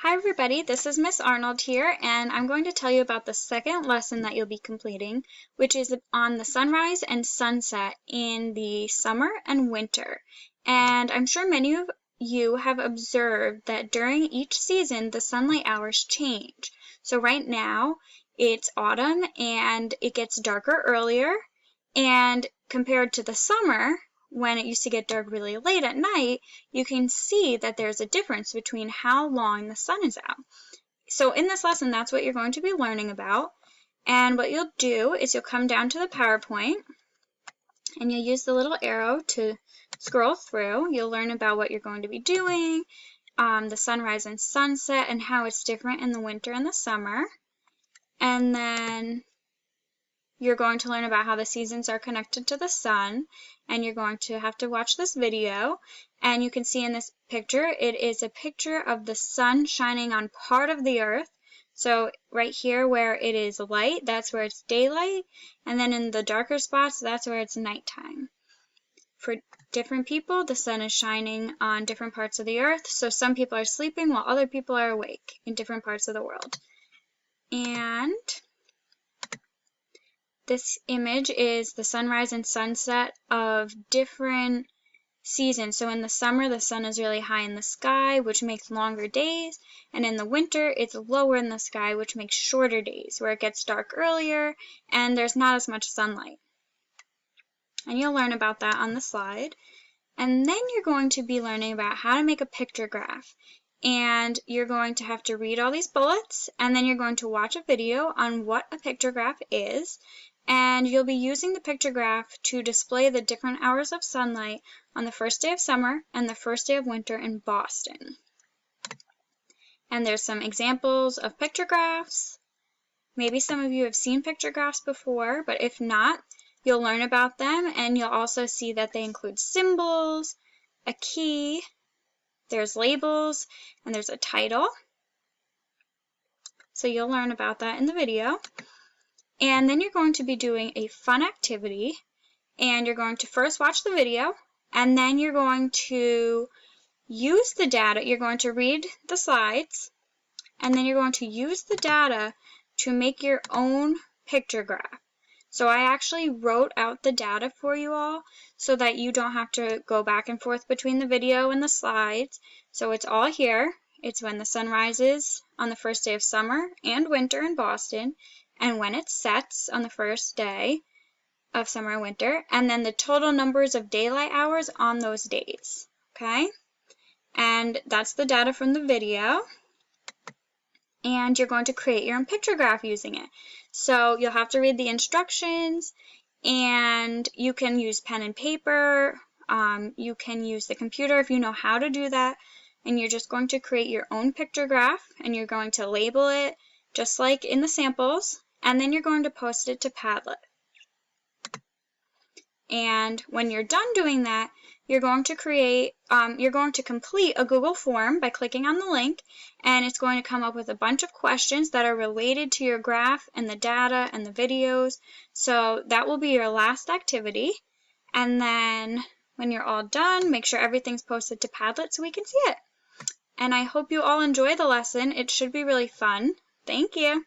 Hi everybody, this is Miss Arnold here, and I'm going to tell you about the second lesson that you'll be completing, which is on the sunrise and sunset in the summer and winter. And I'm sure many of you have observed that during each season the sunlight hours change. So right now it's autumn and it gets darker earlier, and compared to the summer, when it used to get dark really late at night, you can see that there's a difference between how long the sun is out. So in this lesson, that's what you're going to be learning about. And what you'll do is you'll come down to the PowerPoint and you'll use the little arrow to scroll through. You'll learn about what you're going to be doing, the sunrise and sunset, and how it's different in the winter and the summer. And then you're going to learn about how the seasons are connected to the sun, and you're going to have to watch this video. And you can see in this picture, it is a picture of the sun shining on part of the earth. So right here where it is light, that's where it's daylight, and then in the darker spots, that's where it's nighttime. For different people, the sun is shining on different parts of the earth, so some people are sleeping while other people are awake in different parts of the world. And this image is the sunrise and sunset of different seasons. So in the summer, the sun is really high in the sky, which makes longer days. And in the winter, it's lower in the sky, which makes shorter days, where it gets dark earlier and there's not as much sunlight. And you'll learn about that on the slide. And then you're going to be learning about how to make a pictograph. And you're going to have to read all these bullets, and then you're going to watch a video on what a pictograph is. And you'll be using the pictograph to display the different hours of sunlight on the first day of summer and the first day of winter in Boston. And there's some examples of pictographs. Maybe some of you have seen pictographs before, but if not, you'll learn about them, and you'll also see that they include symbols, a key, there's labels, and there's a title. So you'll learn about that in the video. And then you're going to be doing a fun activity, and you're going to first watch the video, and then you're going to use the data. You're going to read the slides, and then you're going to use the data to make your own pictograph. So I actually wrote out the data for you all so that you don't have to go back and forth between the video and the slides. So it's all here. It's when the sun rises on the first day of summer and winter in Boston, and when it sets on the first day of summer and winter, and then the total numbers of daylight hours on those days, okay? And that's the data from the video, and you're going to create your own pictograph using it. So you'll have to read the instructions, and you can use pen and paper, you can use the computer if you know how to do that, and you're just going to create your own pictograph, and you're going to label it just like in the samples, and then you're going to post it to Padlet. And when you're done doing that, you're going to complete a Google form by clicking on the link, and it's going to come up with a bunch of questions that are related to your graph and the data and the videos. So that will be your last activity. And then when you're all done, make sure everything's posted to Padlet so we can see it. And I hope you all enjoy the lesson. It should be really fun. Thank you.